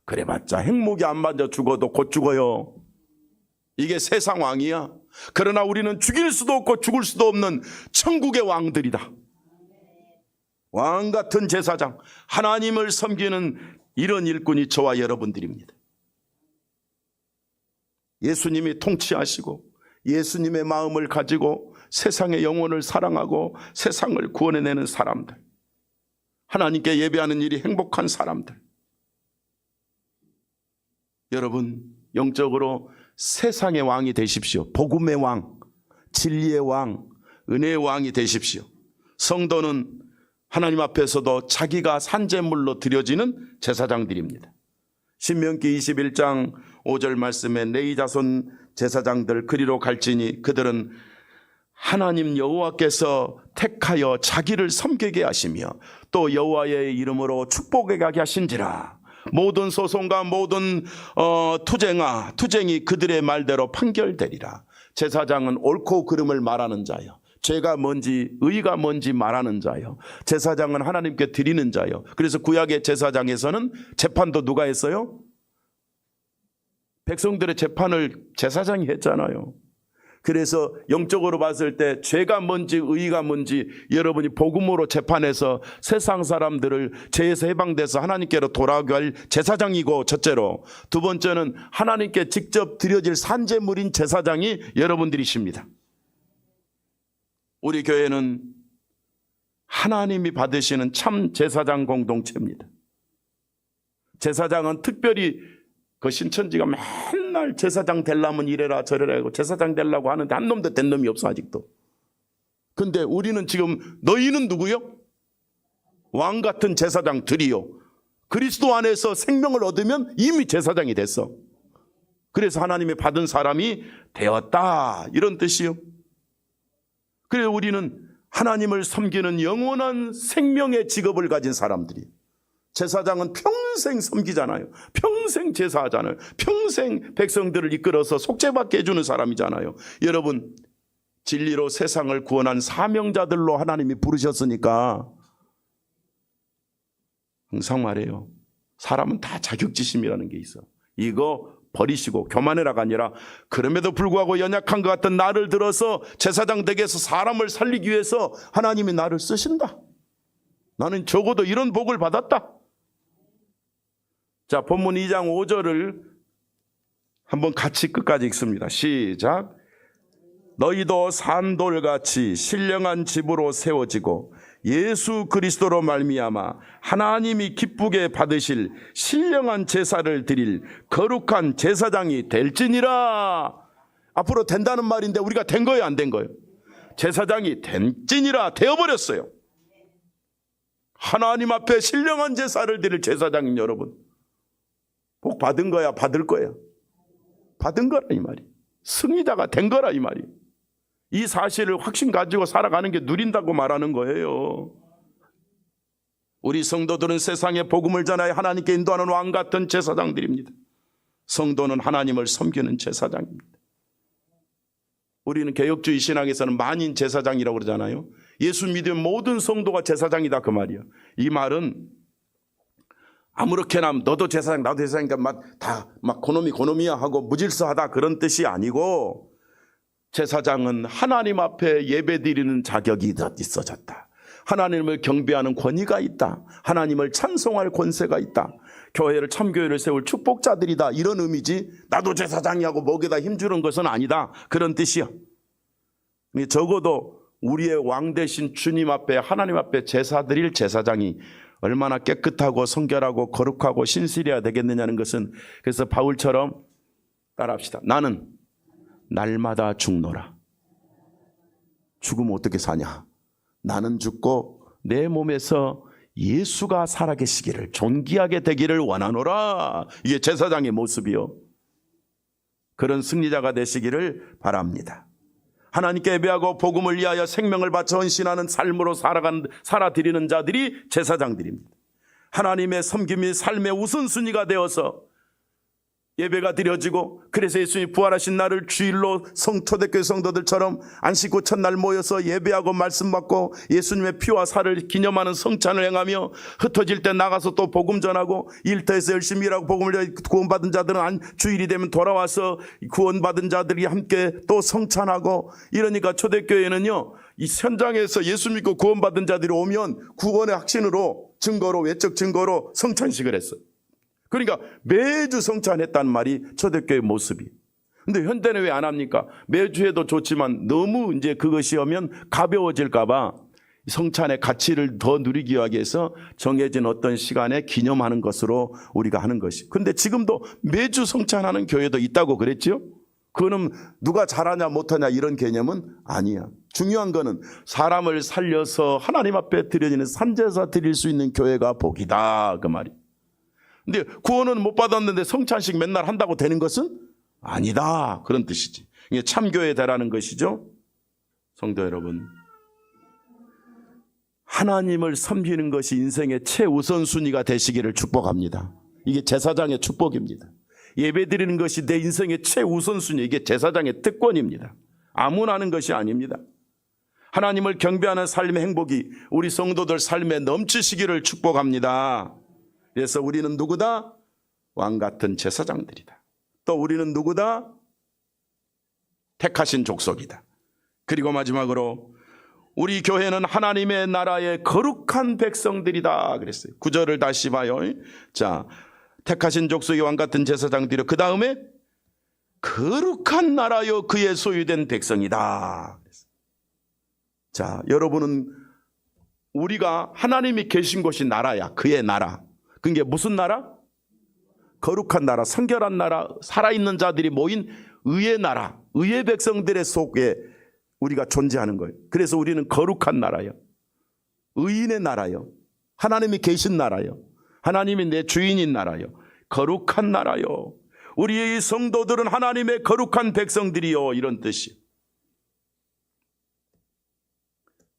그래봤자 핵무기 안 맞아 죽어도 곧 죽어요. 이게 세상 왕이야. 그러나 우리는 죽일 수도 없고 죽을 수도 없는 천국의 왕들이다. 왕 같은 제사장, 하나님을 섬기는 이런 일꾼이 저와 여러분들입니다. 예수님이 통치하시고 예수님의 마음을 가지고 세상의 영혼을 사랑하고 세상을 구원해내는 사람들, 하나님께 예배하는 일이 행복한 사람들. 여러분, 영적으로 세상의 왕이 되십시오. 복음의 왕, 진리의 왕, 은혜의 왕이 되십시오. 성도는 하나님 앞에서도 자기가 산제물로 드려지는 제사장들입니다. 신명기 21장 5절 말씀에 레위 자손 제사장들 그리로 갈지니 그들은 하나님 여호와께서 택하여 자기를 섬기게 하시며 또 여호와의 이름으로 축복하게 하게 하신지라. 모든 소송과 모든 투쟁이 그들의 말대로 판결되리라. 제사장은 옳고 그름을 말하는 자요, 죄가 뭔지 의가 뭔지 말하는 자요, 제사장은 하나님께 드리는 자요. 그래서 구약의 제사장에서는 재판도 누가 했어요? 백성들의 재판을 제사장이 했잖아요. 그래서 영적으로 봤을 때 죄가 뭔지 의가 뭔지 여러분이 복음으로 재판해서 세상 사람들을 죄에서 해방돼서 하나님께로 돌아오게 할 제사장이고, 첫째로 두 번째는 하나님께 직접 드려질 산제물인 제사장이 여러분들이십니다. 우리 교회는 하나님이 받으시는 참 제사장 공동체입니다. 제사장은 특별히 그 신천지가 맨날 제사장 되려면 이래라 저래라 하고 제사장 되려고 하는데 한 놈도 된 놈이 없어 아직도. 근데 우리는 지금 너희는 누구요? 왕 같은 제사장들이요. 그리스도 안에서 생명을 얻으면 이미 제사장이 됐어. 그래서 하나님이 받은 사람이 되었다, 이런 뜻이요. 그래서 우리는 하나님을 섬기는 영원한 생명의 직업을 가진 사람들이. 제사장은 평생 섬기잖아요. 평생 제사하잖아요. 평생 백성들을 이끌어서 속죄받게 해주는 사람이잖아요. 여러분, 진리로 세상을 구원한 사명자들로 하나님이 부르셨으니까 항상 말해요. 사람은 다 자격지심이라는 게 있어. 이거 버리시고 교만해라가 아니라 그럼에도 불구하고 연약한 것 같은 나를 들어서 제사장 되게 해서 사람을 살리기 위해서 하나님이 나를 쓰신다. 나는 적어도 이런 복을 받았다. 자, 본문 2장 5절을 한번 같이 끝까지 읽습니다. 시작. 너희도 산돌같이 신령한 집으로 세워지고 예수 그리스도로 말미암아 하나님이 기쁘게 받으실 신령한 제사를 드릴 거룩한 제사장이 될지니라. 앞으로 된다는 말인데 우리가 된 거예요, 안 된 거예요? 제사장이 된지니라, 되어버렸어요. 하나님 앞에 신령한 제사를 드릴 제사장인 여러분, 복 받은 거야, 받을 거야? 받은 거라 이 말이. 승리자가 된 거라 이 말이. 이 사실을 확신 가지고 살아가는 게 누린다고 말하는 거예요. 우리 성도들은 세상에 복음을 전하여 하나님께 인도하는 왕 같은 제사장들입니다. 성도는 하나님을 섬기는 제사장입니다. 우리는 개혁주의 신학에서는 만인 제사장이라고 그러잖아요. 예수 믿으면 모든 성도가 제사장이다, 그 말이에요. 이 말은 아무렇게나 너도 제사장 나도 제사장이니까 다 고놈이야 하고 무질서하다, 그런 뜻이 아니고, 제사장은 하나님 앞에 예배드리는 자격이 있어졌다. 하나님을 경배하는 권위가 있다. 하나님을 찬송할 권세가 있다. 교회를, 참교회를 세울 축복자들이다, 이런 의미지 나도 제사장이하고 목에다 힘주는 것은 아니다, 그런 뜻이야. 적어도 우리의 왕 되신 주님 앞에, 하나님 앞에 제사 드릴 제사장이 얼마나 깨끗하고 성결하고 거룩하고 신실해야 되겠느냐는 것은, 그래서 바울처럼 따라합시다. 나는 날마다 죽노라. 죽으면 어떻게 사냐? 나는 죽고 내 몸에서 예수가 살아계시기를, 존귀하게 되기를 원하노라. 이게 제사장의 모습이요. 그런 승리자가 되시기를 바랍니다. 하나님께 예배하고 복음을 위하여 생명을 바쳐 헌신하는 삶으로 살아드리는 자들이 제사장들입니다. 하나님의 섬김이 삶의 우선순위가 되어서 예배가 드려지고, 그래서 예수님이 부활하신 날을 주일로 초대교회 성도들처럼 안식 후 첫날 모여서 예배하고 말씀 받고 예수님의 피와 살을 기념하는 성찬을 행하며, 흩어질 때 나가서 또 복음 전하고, 일터에서 열심히 일하고 복음을 전해 구원받은 자들은 주일이 되면 돌아와서 구원받은 자들이 함께 또 성찬하고, 이러니까 초대교회는요, 이 현장에서 예수 믿고 구원받은 자들이 오면 구원의 확신으로, 증거로, 외적 증거로 성찬식을 했어요. 그러니까 매주 성찬했다는 말이 초대교회의 모습이. 근데 현대는 왜 안 합니까? 매주 해도 좋지만 너무 이제 그것이 오면 가벼워질까봐 성찬의 가치를 더 누리기 위해서 정해진 어떤 시간에 기념하는 것으로 우리가 하는 것이. 근데 지금도 매주 성찬하는 교회도 있다고 그랬죠? 그거는 누가 잘하냐 못하냐 이런 개념은 아니야. 중요한 거는 사람을 살려서 하나님 앞에 드려지는 산제사 드릴 수 있는 교회가 복이다, 그 말이. 근데 구원은 못 받았는데 성찬식 맨날 한다고 되는 것은 아니다, 그런 뜻이지. 이게 참교회 되라는 것이죠. 성도 여러분, 하나님을 섬기는 것이 인생의 최우선순위가 되시기를 축복합니다. 이게 제사장의 축복입니다. 예배드리는 것이 내 인생의 최우선순위, 이게 제사장의 특권입니다. 아무나 하는 것이 아닙니다. 하나님을 경배하는 삶의 행복이 우리 성도들 삶에 넘치시기를 축복합니다. 그래서 우리는 누구다? 왕같은 제사장들이다. 또 우리는 누구다? 택하신 족속이다. 그리고 마지막으로 우리 교회는 하나님의 나라의 거룩한 백성들이다 그랬어요. 9절을 다시 봐요. 자, 택하신 족속의 왕같은 제사장들이요, 그 다음에 거룩한 나라요 그의 소유된 백성이다. 자, 여러분은 우리가 하나님이 계신 곳이 나라야. 그의 나라. 그게 무슨 나라? 거룩한 나라, 성결한 나라, 살아있는 자들이 모인 의의 나라, 의의 백성들의 속에 우리가 존재하는 거예요. 그래서 우리는 거룩한 나라요, 의인의 나라요, 하나님이 계신 나라요, 하나님이 내 주인인 나라요, 거룩한 나라요. 우리의 성도들은 하나님의 거룩한 백성들이요, 이런 뜻이.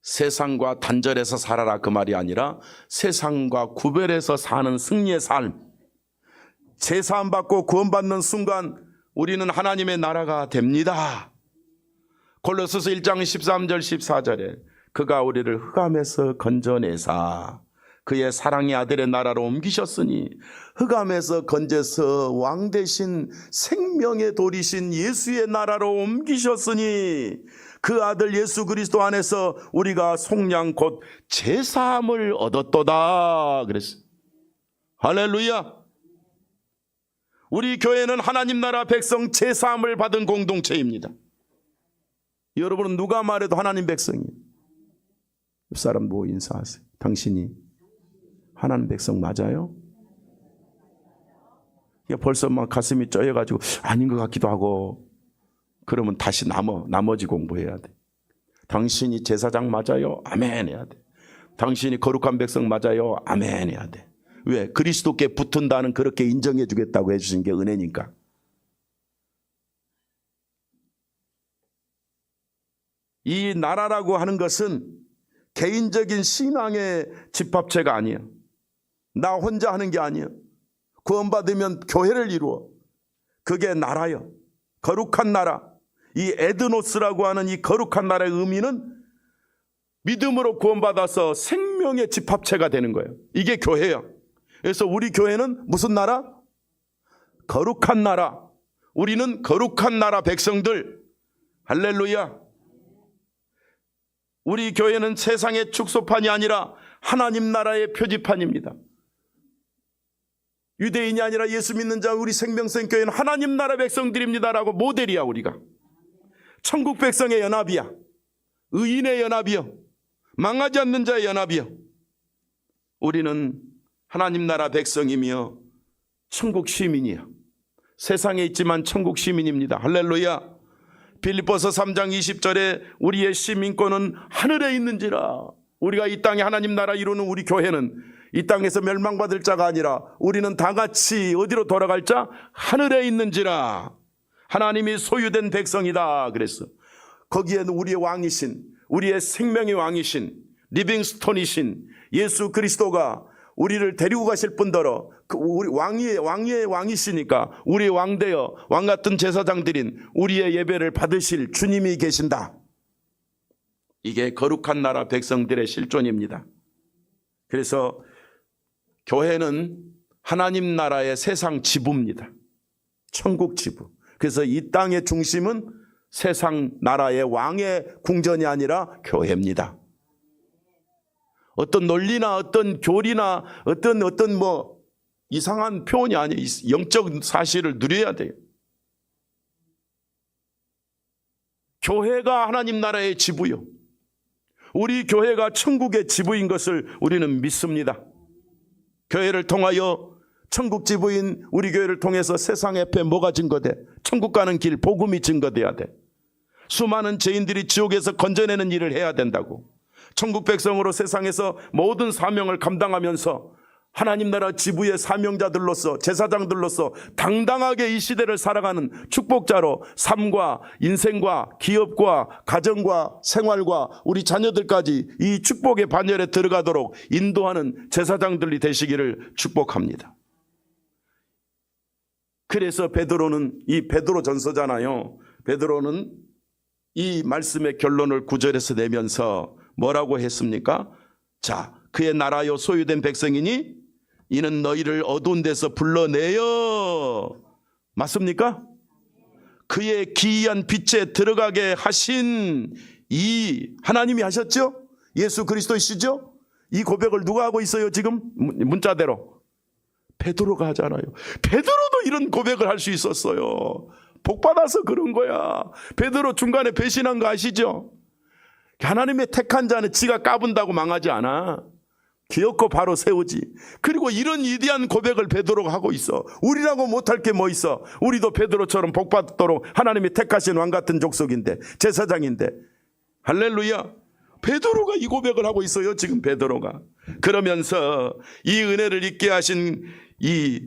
세상과 단절해서 살아라 그 말이 아니라 세상과 구별해서 사는 승리의 삶. 제사함 받고 구원받는 순간 우리는 하나님의 나라가 됩니다. 골로새서 1장 13절 14절에 그가 우리를 흑암에서 건져내사 그의 사랑의 아들의 나라로 옮기셨으니, 흑암에서 건져서 왕 대신 생명의 돌이신 예수의 나라로 옮기셨으니 그 아들 예수 그리스도 안에서 우리가 속량 곧 제사함을 얻었도다 그랬어요. 할렐루야. 우리 교회는 하나님 나라 백성 제사함을 받은 공동체입니다. 여러분은 누가 말해도 하나님 백성이에요. 옆 사람 보고 인사하세요. 당신이 하나님 백성 맞아요? 벌써 막 가슴이 쪄여가지고 아닌 것 같기도 하고, 그러면 다시 나머지 공부해야 돼. 당신이 제사장 맞아요? 아멘 해야 돼. 당신이 거룩한 백성 맞아요? 아멘 해야 돼. 왜? 그리스도께 붙은다는 그렇게 인정해 주겠다고 해주신 게 은혜니까. 이 나라라고 하는 것은 개인적인 신앙의 집합체가 아니에요. 나 혼자 하는 게 아니에요. 구원받으면 교회를 이루어. 그게 나라요. 거룩한 나라. 이 에드노스라고 하는 이 거룩한 나라의 의미는 믿음으로 구원받아서 생명의 집합체가 되는 거예요. 이게 교회예요. 그래서 우리 교회는 무슨 나라? 거룩한 나라. 우리는 거룩한 나라 백성들. 할렐루야. 우리 교회는 세상의 축소판이 아니라 하나님 나라의 표지판입니다. 유대인이 아니라 예수 믿는 자 우리 생명생교회는 하나님 나라 백성들입니다라고 모델이야. 우리가 천국 백성의 연합이야. 의인의 연합이요, 망하지 않는 자의 연합이요. 우리는 하나님 나라 백성이며 천국 시민이야. 세상에 있지만 천국 시민입니다. 할렐루야. 빌립보서 3장 20절에 우리의 시민권은 하늘에 있는지라. 우리가 이 땅에 하나님 나라 이루는 우리 교회는 이 땅에서 멸망받을 자가 아니라 우리는 다 같이 어디로 돌아갈 자? 하늘에 있는지라. 하나님이 소유된 백성이다 그랬어. 거기에는 우리의 왕이신, 우리의 생명의 왕이신, 리빙스톤이신 예수 그리스도가 우리를 데리고 가실 뿐더러 우리 왕의 왕이시니까 우리 왕되어 왕 같은 제사장들인 우리의 예배를 받으실 주님이 계신다. 이게 거룩한 나라 백성들의 실존입니다. 그래서 교회는 하나님 나라의 세상 지부입니다. 천국 지부. 그래서 이 땅의 중심은 세상 나라의 왕의 궁전이 아니라 교회입니다. 어떤 논리나 어떤 교리나 어떤 뭐 이상한 표현이 아니에요. 영적 사실을 누려야 돼요. 교회가 하나님 나라의 지부요. 우리 교회가 천국의 지부인 것을 우리는 믿습니다. 교회를 통하여 천국 지부인 우리 교회를 통해서 세상 앞에 뭐가 증거돼? 천국 가는 길, 복음이 증거돼야 돼. 수많은 죄인들이 지옥에서 건져내는 일을 해야 된다고. 천국 백성으로 세상에서 모든 사명을 감당하면서 하나님 나라 지부의 사명자들로서 제사장들로서 당당하게 이 시대를 살아가는 축복자로 삶과 인생과 기업과 가정과 생활과 우리 자녀들까지 이 축복의 반열에 들어가도록 인도하는 제사장들이 되시기를 축복합니다. 그래서 베드로는 이 베드로 전서잖아요. 베드로는 이 말씀의 결론을 9절에서 내면서 뭐라고 했습니까? 자, 그의 나라요 소유된 백성이니 이는 너희를 어두운 데서 불러내어, 맞습니까? 그의 기이한 빛에 들어가게 하신 이 하나님이 하셨죠? 예수 그리스도이시죠? 이 고백을 누가 하고 있어요 지금? 문자대로 베드로가 하잖아요. 베드로도 이런 고백을 할 수 있었어요. 복받아서 그런 거야. 베드로 중간에 배신한 거 아시죠? 하나님의 택한 자는 지가 까분다고 망하지 않아. 기어코 바로 세우지. 그리고 이런 위대한 고백을 베드로가 하고 있어. 우리라고 못할 게 뭐 있어? 우리도 베드로처럼 복받도록 하나님이 택하신 왕 같은 족속인데, 제사장인데. 할렐루야. 베드로가 이 고백을 하고 있어요 지금 베드로가. 그러면서 이 은혜를 있게 하신 이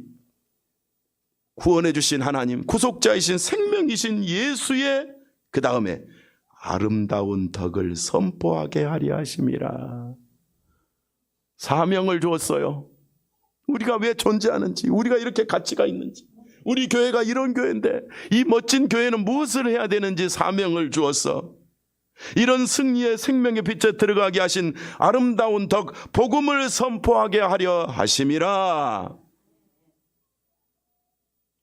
구원해 주신 하나님, 구속자이신 생명이신 예수의 그 다음에 아름다운 덕을 선포하게 하려 하심이라. 사명을 주었어요. 우리가 왜 존재하는지, 우리가 이렇게 가치가 있는지, 우리 교회가 이런 교회인데 이 멋진 교회는 무엇을 해야 되는지 사명을 주었어. 이런 승리의 생명의 빛에 들어가게 하신 아름다운 덕, 복음을 선포하게 하려 하심이라.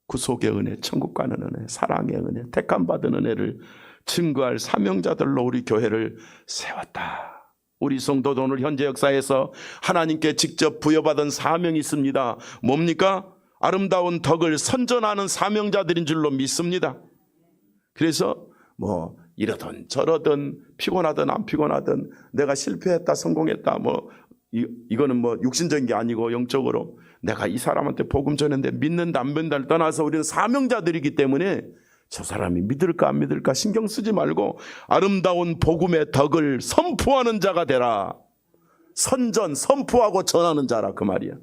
구속의 은혜, 천국 가는 은혜, 사랑의 은혜, 택함받은 은혜를 증거할 사명자들로 우리 교회를 세웠다. 우리 성도도 오늘 현재 역사에서 하나님께 직접 부여받은 사명이 있습니다. 뭡니까? 아름다운 덕을 선전하는 사명자들인 줄로 믿습니다. 그래서 뭐 이러든 저러든 피곤하든 안 피곤하든 내가 실패했다 성공했다 이거는 뭐 육신적인 게 아니고 영적으로 내가 이 사람한테 복음 전했는데 믿는다 안 믿는다를 떠나서 우리는 사명자들이기 때문에 저 사람이 믿을까 안 믿을까 신경 쓰지 말고 아름다운 복음의 덕을 선포하는 자가 되라. 선포하고 전하는 자라 그 말이야.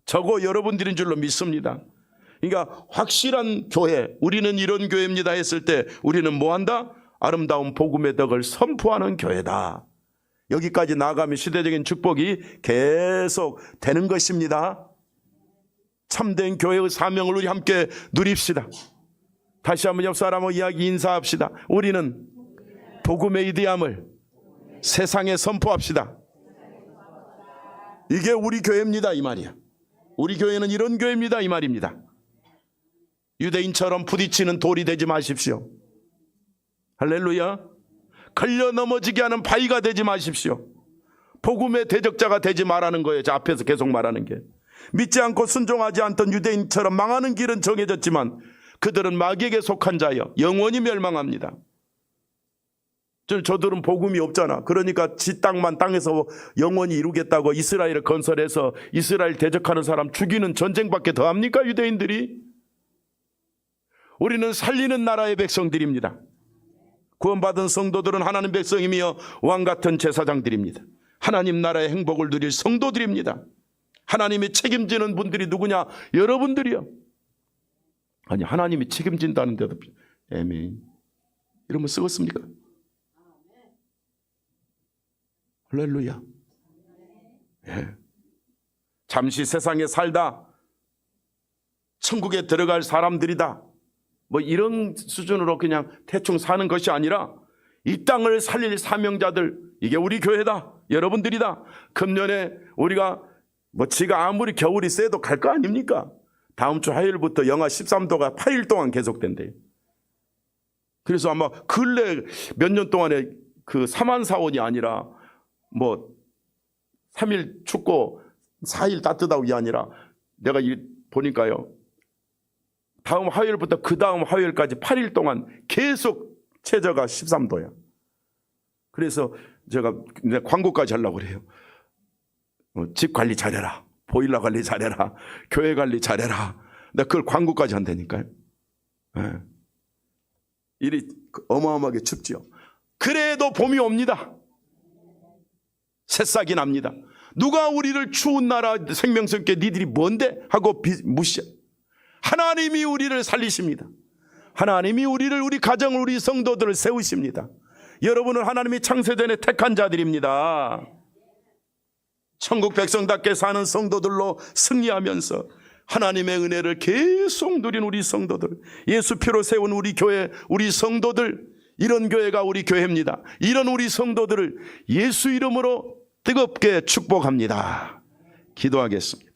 저거 여러분들인 줄로 믿습니다. 그러니까 확실한 교회, 우리는 이런 교회입니다 했을 때 우리는 뭐한다? 아름다운 복음의 덕을 선포하는 교회다. 여기까지 나아가면 시대적인 축복이 계속 되는 것입니다. 참된 교회의 사명을 우리 함께 누립시다. 다시 한번 옆 사람하고 이야기 인사합시다. 우리는 복음의 위대함을 세상에 선포합시다. 이게 우리 교회입니다 이 말이야. 우리 교회는 이런 교회입니다 이 말입니다. 유대인처럼 부딪히는 돌이 되지 마십시오. 할렐루야. 걸려 넘어지게 하는 바위가 되지 마십시오. 복음의 대적자가 되지 말라는 거예요. 저 앞에서 계속 말하는 게. 믿지 않고 순종하지 않던 유대인처럼 망하는 길은 정해졌지만 그들은 마귀에게 속한 자여 영원히 멸망합니다. 저들은 복음이 없잖아. 그러니까 지 땅만 땅에서 영원히 이루겠다고 이스라엘을 건설해서 이스라엘 대적하는 사람 죽이는 전쟁밖에 더 합니까 유대인들이? 우리는 살리는 나라의 백성들입니다. 구원받은 성도들은 하나님 백성이며 왕같은 제사장들입니다. 하나님 나라의 행복을 누릴 성도들입니다. 하나님이 책임지는 분들이 누구냐? 여러분들이요. 아니 하나님이 책임진다는데도 아멘 이러면 쓰겠습니까? 할렐루야. 예. 잠시 세상에 살다 천국에 들어갈 사람들이다, 뭐 이런 수준으로 그냥 대충 사는 것이 아니라 이 땅을 살릴 사명자들, 이게 우리 교회다, 여러분들이다. 금년에 우리가 뭐 지가 아무리 겨울이 세도 갈 거 아닙니까? 다음 주 화요일부터 영하 13도가 8일 동안 계속된대요. 그래서 아마 근래 몇 년 동안에 그 3만 사원이 아니라 뭐 3일 춥고 4일 따뜻하고이 아니라 내가 보니까요, 다음 화요일부터 그 다음 화요일까지 8일 동안 계속 최저가 13도야. 그래서 제가 광고까지 하려고 그래요. 집 관리 잘해라, 보일러 관리 잘해라, 교회 관리 잘해라. 내가 그걸 광고까지 한다니까요. 네. 일이 어마어마하게 춥지요. 그래도 봄이 옵니다. 새싹이 납니다. 누가 우리를 추운 나라 생명성께 니들이 뭔데? 하고 무시해. 하나님이 우리를 살리십니다. 하나님이 우리를, 우리 가정을, 우리 성도들을 세우십니다. 여러분은 하나님이 창세전에 택한 자들입니다. 천국 백성답게 사는 성도들로 승리하면서 하나님의 은혜를 계속 누린 우리 성도들, 예수 피로 세운 우리 교회, 우리 성도들, 이런 교회가 우리 교회입니다. 이런 우리 성도들을 예수 이름으로 뜨겁게 축복합니다. 기도하겠습니다.